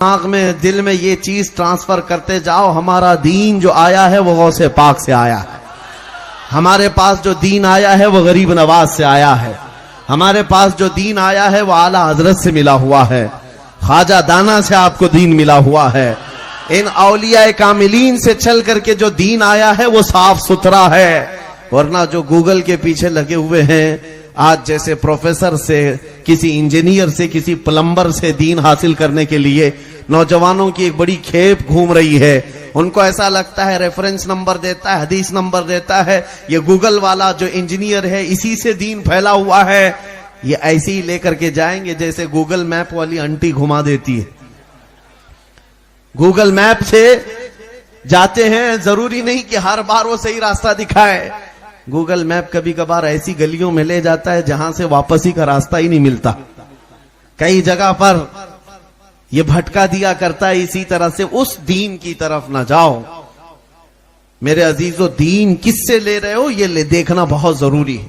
دماغ میں دل میں یہ چیز ٹرانسفر کرتے جاؤ، ہمارا دین جو آیا ہے وہ غوث پاک سے آیا ہے. ہمارے پاس جو دین آیا ہے وہ غریب نواز سے آیا ہے. ہمارے پاس جو دین آیا ہے وہ اعلیٰ حضرت سے ملا ہوا ہے. خواجہ دانا سے آپ کو دین ملا ہوا ہے. ان اولیاء کاملین سے چل کر کے جو دین آیا ہے وہ صاف ستھرا ہے. ورنہ جو گوگل کے پیچھے لگے ہوئے ہیں آج جیسے پروفیسر سے، کسی انجینئر سے، کسی پلمبر سے دین حاصل کرنے کے لیے نوجوانوں کی ایک بڑی کھیپ گھوم رہی ہے. ان کو ایسا لگتا ہے ریفرنس نمبر دیتا ہے، حدیث نمبر دیتا ہے، یہ گوگل والا جو انجینئر ہے اسی سے دین پھیلا ہوا ہے. یہ ایسے ہی لے کر کے جائیں گے جیسے گوگل میپ والی انٹی گھما دیتی ہے. گوگل میپ سے جاتے ہیں، ضروری نہیں کہ ہر بار وہ صحیح راستہ دکھائے. گوگل میپ کبھی کبھار ایسی گلیوں میں لے جاتا ہے جہاں سے واپسی کا راستہ ہی نہیں ملتا. کئی جگہ پر یہ بھٹکا دیا کرتا ہے. اسی طرح سے اس دین کی طرف نہ جاؤ. میرے عزیزو، دین کس سے لے رہے ہو یہ دیکھنا بہت ضروری ہے.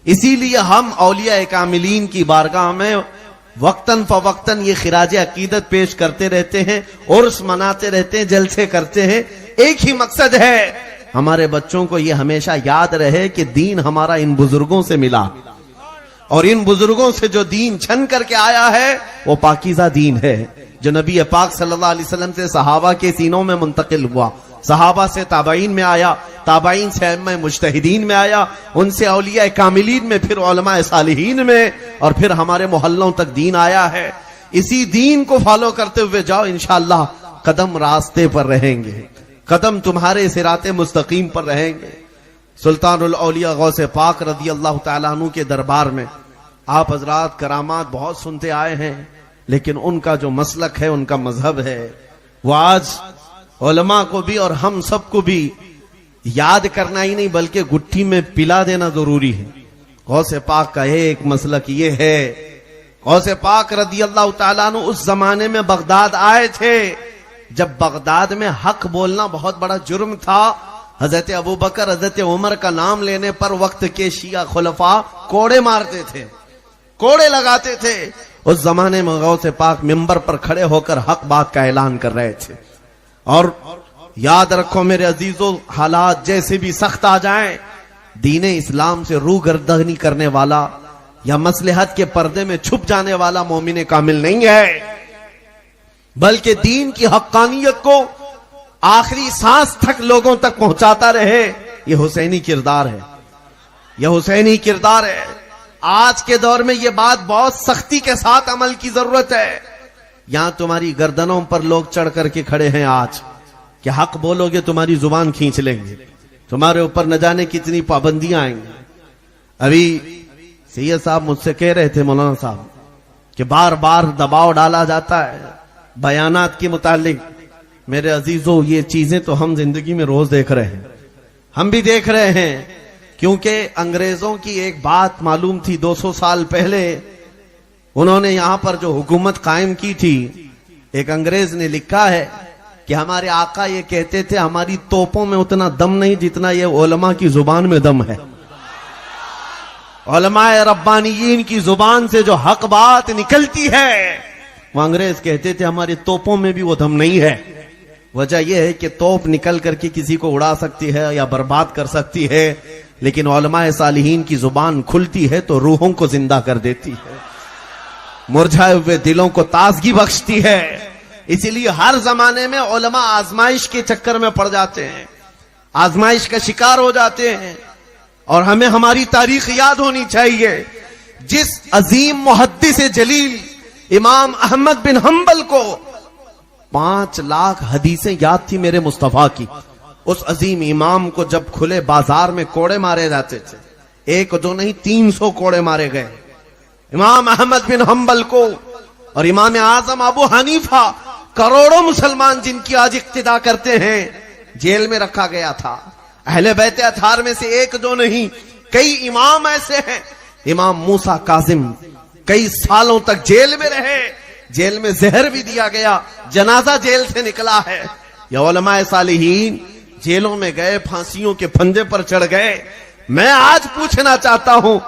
اسی لیے ہم اولیاء کاملین کی بارگاہ میں وقتاً فوقتاً یہ خراج عقیدت پیش کرتے رہتے ہیں، عرس مناتے رہتے ہیں، جلسے کرتے ہیں. ایک ہی مقصد ہے، ہمارے بچوں کو یہ ہمیشہ یاد رہے کہ دین ہمارا ان بزرگوں سے ملا، اور ان بزرگوں سے جو دین چھن کر کے آیا ہے وہ پاکیزہ دین ہے جو نبی پاک صلی اللہ علیہ وسلم سے صحابہ کے سینوں میں منتقل ہوا، صحابہ سے تابعین میں آیا، تابعین سے ائمہ مجتہدین میں آیا، ان سے اولیاء کاملین میں، پھر علماء صالحین میں، اور پھر ہمارے محلوں تک دین آیا ہے. اسی دین کو فالو کرتے ہوئے جاؤ، انشاءاللہ قدم راستے پر رہیں گے، قدم تمہارے صراط مستقیم پر رہیں گے. سلطان الاولیاء غوث پاک رضی اللہ تعالیٰ عنہ کے دربار میں آپ حضرات کرامات بہت سنتے آئے ہیں، لیکن ان کا جو مسلک ہے، ان کا مذہب ہے، وہ آج علماء کو بھی اور ہم سب کو بھی یاد کرنا ہی نہیں بلکہ گٹھی میں پلا دینا ضروری ہے. غوث پاک کا ایک مسلک یہ ہے. غوث پاک رضی اللہ تعالیٰ عنہ اس زمانے میں بغداد آئے تھے جب بغداد میں حق بولنا بہت بڑا جرم تھا. حضرت ابوبکر، حضرت عمر کا نام لینے پر وقت کے شیعہ خلفاء کوڑے مارتے تھے، کوڑے لگاتے تھے. اس زمانے میں غوث پاک منبر پر کھڑے ہو کر حق بات کا اعلان کر رہے تھے. اور یاد رکھو میرے عزیزو، حالات جیسے بھی سخت آ جائیں، دین اسلام سے روگردانی کرنے والا یا مصلحت کے پردے میں چھپ جانے والا مومن کامل نہیں ہے، بلکہ دین کی حقانیت کو آخری سانس تک لوگوں تک پہنچاتا رہے. یہ حسینی کردار ہے، یہ حسینی کردار ہے. آج کے دور میں یہ بات بہت سختی کے ساتھ عمل کی ضرورت ہے. یہاں تمہاری گردنوں پر لوگ چڑھ کر کے کھڑے ہیں آج کہ حق بولو گے تمہاری زبان کھینچ لیں گے، تمہارے اوپر نہ جانے کتنی پابندیاں آئیں گی. ابھی سید صاحب مجھ سے کہہ رہے تھے، مولانا صاحب، کہ بار بار دباؤ ڈالا جاتا ہے بیانات کے متعلق. میرے عزیزو، یہ چیزیں تو ہم زندگی میں روز دیکھ رہے ہیں، ہم بھی دیکھ رہے ہیں. کیونکہ انگریزوں کی ایک بات معلوم تھی 200 سال پہلے. انہوں نے یہاں پر جو حکومت قائم کی تھی، ایک انگریز نے لکھا ہے کہ ہمارے آقا یہ کہتے تھے ہماری توپوں میں اتنا دم نہیں جتنا یہ علماء کی زبان میں دم ہے. علماء ربانیین کی زبان سے جو حق بات نکلتی ہے، وہ انگریز کہتے تھے ہماری توپوں میں بھی وہ دم نہیں ہے. وجہ یہ ہے کہ توپ نکل کر کے کسی کو اڑا سکتی ہے یا برباد کر سکتی ہے، لیکن علماء صالحین کی زبان کھلتی ہے تو روحوں کو زندہ کر دیتی ہے، مرجھائے ہوئے دلوں کو تازگی بخشتی ہے. اسی لیے ہر زمانے میں علماء آزمائش کے چکر میں پڑ جاتے ہیں، آزمائش کا شکار ہو جاتے ہیں. اور ہمیں ہماری تاریخ یاد ہونی چاہیے. جس عظیم محدث جلیل امام احمد بن حنبل کو 5 لاکھ حدیثیں یاد تھی میرے مصطفیٰ کی، اس عظیم امام کو جب کھلے بازار میں کوڑے مارے جاتے تھے، 1 2 نہیں 300 کوڑے مارے گئے. امام احمد بن حنبل کو اور امام اعظم ابو حنیفہ، کروڑوں مسلمان جن کی آج اقتدا کرتے ہیں، جیل میں رکھا گیا تھا. اہل بیت اطہار میں سے 1 2 نہیں، کئی امام ایسے ہیں. امام موسیٰ کاظم کئی سالوں تک جیل میں رہے، جیل میں زہر بھی دیا گیا، جنازہ جیل سے نکلا ہے. یا علماء صالحین جیلوں میں گئے، پھانسیوں کے پھندے پر چڑھ گئے. میں آج پوچھنا چاہتا ہوں،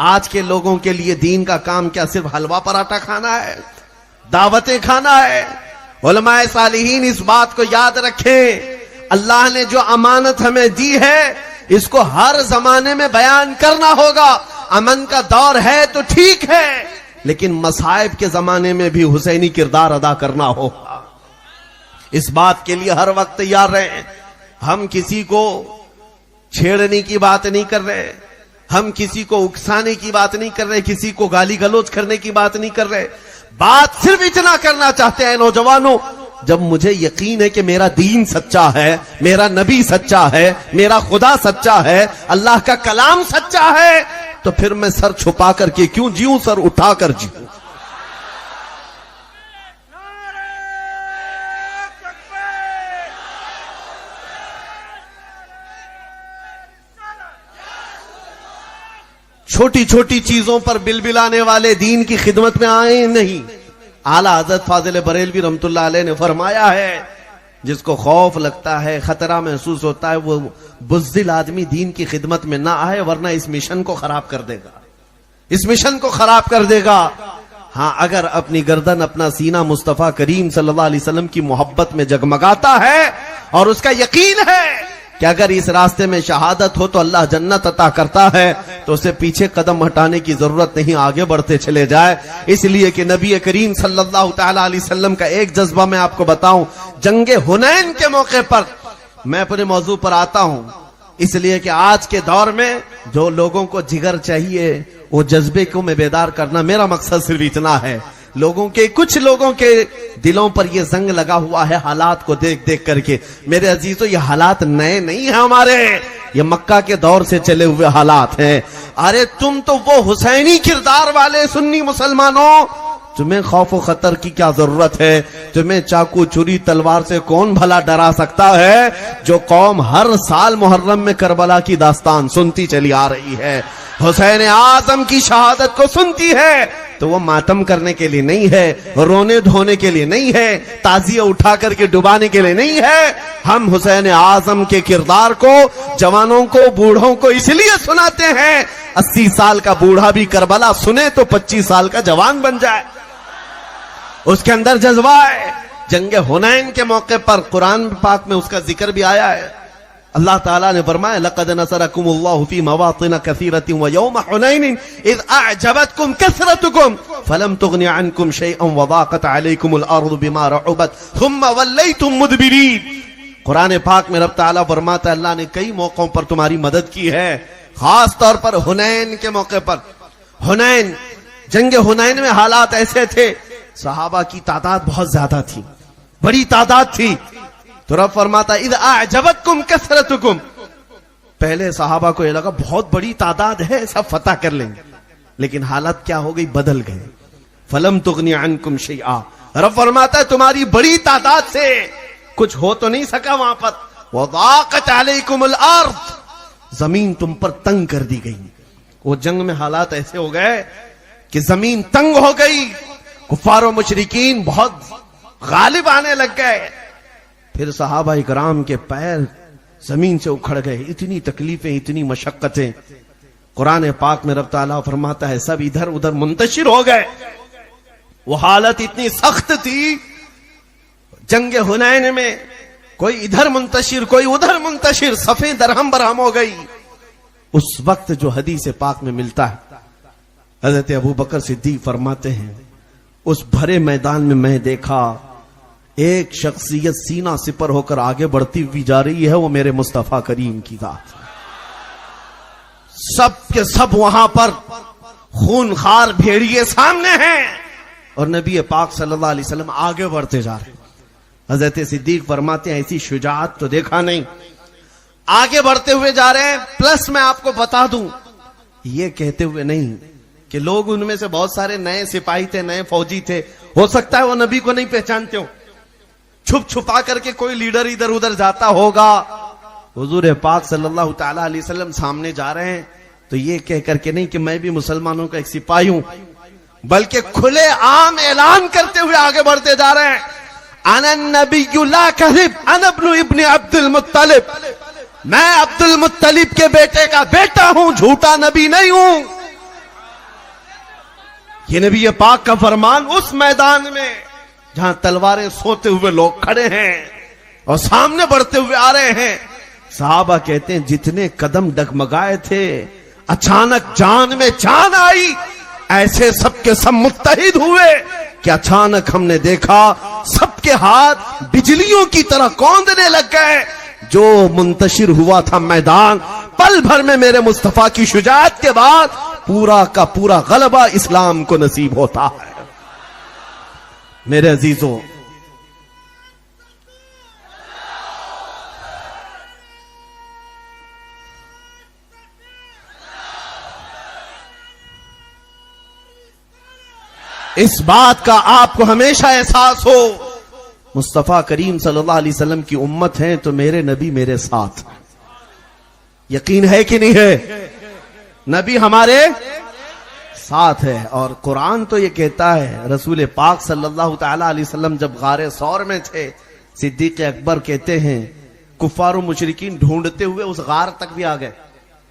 آج کے لوگوں کے لیے دین کا کام کیا صرف حلوہ پراٹھا کھانا ہے، دعوتیں کھانا ہے؟ علماء صالحین اس بات کو یاد رکھیں، اللہ نے جو امانت ہمیں دی ہے اس کو ہر زمانے میں بیان کرنا ہوگا۔ امن کا دور ہے تو ٹھیک ہے، لیکن مصائب کے زمانے میں بھی حسینی کردار ادا کرنا ہوگا۔ اس بات کے لیے ہر وقت تیار رہیں۔ ہم کسی کو چھیڑنے کی بات نہیں کر رہے، ہم کسی کو اکسانے کی بات نہیں کر رہے، کسی کو گالی گلوچ کرنے کی بات نہیں کر رہے۔ بات صرف اتنا کرنا چاہتے ہیں نوجوانوں، جب مجھے یقین ہے کہ میرا دین سچا ہے، میرا نبی سچا ہے، میرا خدا سچا ہے، اللہ کا کلام سچا ہے، تو پھر میں سر چھپا کر کے کیوں جیوں، سر اٹھا کر جیوں۔ چھوٹی چھوٹی چیزوں پر بلبلانے والے دین کی خدمت میں آئے نہیں۔ اعلیٰ حضرت فاضل بریلوی رحمت اللہ علیہ نے فرمایا ہے، جس کو خوف لگتا ہے، خطرہ محسوس ہوتا ہے، وہ بزدل آدمی دین کی خدمت میں نہ آئے، ورنہ اس مشن کو خراب کر دے گا، اس مشن کو خراب کر دے گا۔ ہاں، اگر اپنی گردن، اپنا سینہ مصطفیٰ کریم صلی اللہ علیہ وسلم کی محبت میں جگمگاتا ہے اور اس کا یقین ہے کہ اگر اس راستے میں شہادت ہو تو اللہ جنت عطا کرتا ہے، تو اسے پیچھے قدم ہٹانے کی ضرورت نہیں، آگے بڑھتے چلے جائے۔ اس لیے کہ نبی کریم صلی اللہ تعالی علیہ وسلم کا ایک جذبہ میں آپ کو بتاؤں، جنگ حنین کے موقع پر میں اپنے موضوع پر آتا ہوں، اس لیے کہ آج کے دور میں جو لوگوں کو جگر چاہیے وہ جذبے کو میں بیدار کرنا، میرا مقصد صرف اتنا ہے۔ کچھ لوگوں کے دلوں پر یہ زنگ لگا ہوا ہے حالات کو دیکھ دیکھ کر کے۔ میرے عزیزو، یہ حالات نئے نہیں ہیں ہمارے، یہ مکہ کے دور سے چلے ہوئے حالات ہیں۔ ارے تم تو وہ حسینی کردار والے سنی مسلمانوں، تمہیں خوف و خطر کی کیا ضرورت ہے؟ تمہیں چاقو چھری تلوار سے کون بھلا ڈرا سکتا ہے؟ جو قوم ہر سال محرم میں کربلا کی داستان سنتی چلی آ رہی ہے، حسین اعظم کی شہادت کو سنتی ہے، تو وہ ماتم کرنے کے لیے نہیں ہے، رونے دھونے کے لیے نہیں ہے، تعزیہ اٹھا کر کے ڈبانے کے لیے نہیں ہے۔ ہم حسین اعظم کے کردار کو جوانوں کو، بوڑھوں کو اس لیے سناتے ہیں، 80 سال کا بوڑھا بھی کربلا سنے تو 25 سال کا جوان بن جائے، اس کے اندر جذبہ ہے۔ جنگ حنین کے موقع پر قرآن پاک میں اس کا ذکر بھی آیا ہے۔ اللہ تعالیٰ نے فرمایا لَقَدْ نَصَرَكُمُ اللَّهُ فِي مَوَاطِنَ كَثِيرَةٍ وَيَوْمَ حُنَيْنٍ إِذْ أَعْجَبَتْكُمْ كَثْرَتُكُمْ فَلَمْ تُغْنِ عَنْكُمْ شَيْئًا وَضَاقَتْ عَلَيْكُمُ الْأَرْضُ بِمَا رَحُبَتْ ثُمَّ وَلَّيْتُمْ مُدْبِرِينَ۔ قرآن پاک میں رب تعالیٰ فرماتا ہے اللہ نے کئی موقعوں پر تمہاری مدد کی ہے، خاص طور پر حنین کے موقع پر۔ حنین، جنگ حنین میں حالات ایسے تھے، صحابہ کی تعداد بہت زیادہ تھی، بڑی تعداد تھی، تو رب فرماتا اذ اعجبتکم کثرتکم، پہلے صحابہ کو یہ لگا بہت بڑی تعداد ہے، سب فتح کر لیں گے، لیکن حالت کیا ہو گئی، بدل گئے۔ فلم تغنی عنکم شیئا، رب فرماتا ہے تمہاری بڑی تعداد سے کچھ ہو تو نہیں سکا وہاں پر۔ وضاقت علیکم الارض، زمین تم پر تنگ کر دی گئی۔ وہ جنگ میں حالات ایسے ہو گئے کہ زمین تنگ ہو گئی، کفار و مشرکین بہت غالب آنے لگ گئے، پھر صحابہ اکرام کے پیر زمین سے اکھڑ گئے، اتنی تکلیفیں، اتنی مشقتیں۔ قرآن پاک میں رب تعالیٰ فرماتا ہے سب ادھر ادھر منتشر ہو گئے۔ وہ حالت اتنی سخت تھی جنگ حنین میں، کوئی ادھر منتشر کوئی ادھر منتشر، صفیں درہم برہم ہو گئی۔ اس وقت جو حدیث پاک میں ملتا ہے، حضرت ابو بکر صدیق فرماتے ہیں اس بھرے میدان میں میں دیکھا ایک شخصیت سینہ سپر ہو کر آگے بڑھتی ہوئی جا رہی ہے، وہ میرے مصطفیٰ کریم کی ذات۔ سب کے سب وہاں پر خون خار بھیڑیے سامنے ہیں، اور نبی پاک صلی اللہ علیہ وسلم آگے بڑھتے جا رہے ہیں۔ حضرت صدیق فرماتے ہیں ایسی شجاعت تو دیکھا نہیں، آگے بڑھتے ہوئے جا رہے ہیں۔ پلس میں آپ کو بتا دوں، یہ کہتے ہوئے نہیں کہ لوگ ان میں سے بہت سارے نئے سپاہی تھے، نئے فوجی تھے، ہو سکتا ہے وہ نبی کو نہیں پہچانتے ہو، چھپ چھپا کر کے کوئی لیڈر ادھر ادھر جاتا ہوگا۔ حضور پاک صلی اللہ تعالی علیہ وسلم سامنے جا رہے ہیں تو یہ کہہ کر کے نہیں کہ میں بھی مسلمانوں کا ایک سپاہی ہوں، بلکہ کھلے عام اعلان کرتے ہوئے آگے بڑھتے جا رہے ہیں، انا النبی لا کذب انا ابن عبد المطلب، میں عبد المطلب کے بیٹے کا بیٹا ہوں، جھوٹا نبی نہیں ہوں۔ یہ نبی پاک کا فرمان اس میدان میں جہاں تلواریں سوتے ہوئے لوگ کھڑے ہیں اور سامنے بڑھتے ہوئے آ رہے ہیں. صحابہ کہتے ہیں جتنے قدم ڈگمگائے تھے اچانک جان میں جان آئی. ایسے سب کے سب متحد ہوئے کہ اچانک ہم نے دیکھا سب کے ہاتھ بجلیوں کی طرح کوندنے لگ گئے. جو منتشر ہوا تھا میدان، پل بھر میں میرے مصطفیٰ کی شجاعت کے بعد پورا کا پورا غلبہ اسلام کو نصیب ہوتا ہے. میرے عزیزوں، اس بات کا آپ کو ہمیشہ احساس ہو، مصطفیٰ کریم صلی اللہ علیہ وسلم کی امت ہے تو میرے نبی میرے ساتھ. یقین ہے کہ نہیں ہے؟ نبی ہمارے ساتھ ہے. اور قرآن تو یہ کہتا ہے، رسول پاک صلی اللہ تعالی علیہ وسلم جب غار ثور میں تھے، صدیق اکبر کہتے ہیں کفار و مشرکین ڈھونڈتے ہوئے اس غار تک بھی آ گئے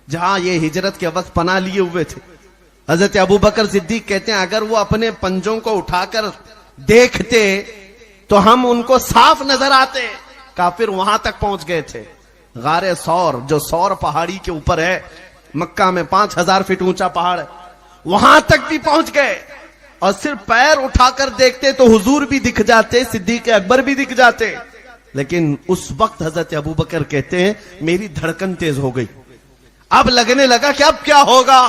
جہاں یہ ہجرت کے وقت پناہ لیے ہوئے تھے. حضرت ابوبکر صدیق کہتے ہیں اگر وہ اپنے پنجوں کو اٹھا کر دیکھتے تو ہم ان کو صاف نظر آتے. کافر وہاں تک پہنچ گئے تھے. غار ثور جو ثور پہاڑی کے اوپر ہے، مکہ میں 5000 فٹ اونچا پہاڑ ہے، وہاں تک بھی پہنچ گئے. اور صرف پیر اٹھا کر دیکھتے تو حضور بھی دکھ جاتے، صدیق اکبر بھی دکھ جاتے. لیکن اس وقت حضرت ابوبکر کہتے ہیں میری دھڑکن تیز ہو گئی. اب لگنے لگا کہ اب کیا ہوگا.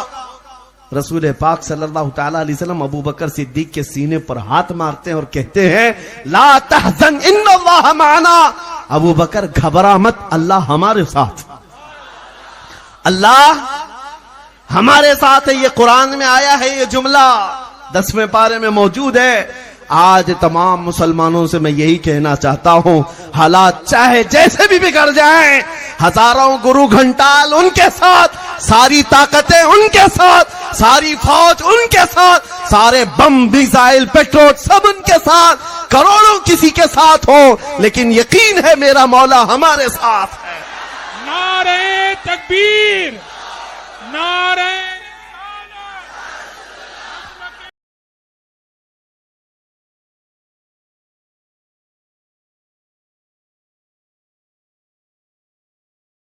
رسول پاک صلی اللہ تعالی علیہ وسلم ابوبکر صدیق کے سینے پر ہاتھ مارتے ہیں اور کہتے ہیں لا تحزن ان اللہ معنا. ابوبکر گھبرا مت، اللہ ہمارے ساتھ، اللہ ہمارے ساتھ ہے. یہ قرآن میں آیا ہے، یہ جملہ 10ویں پارے میں موجود ہے. آج تمام مسلمانوں سے میں یہی کہنا چاہتا ہوں، حالات چاہے جیسے بھی بگڑ جائیں، ہزاروں گرو گھنٹال ان کے ساتھ، ساری طاقتیں ان کے ساتھ، ساری فوج ان کے ساتھ، سارے بم میزائل پیٹرول سب ان کے ساتھ، کروڑوں کسی کے ساتھ ہو، لیکن یقین ہے میرا مولا ہمارے ساتھ ہے. نعرہ تکبیر، نعرہ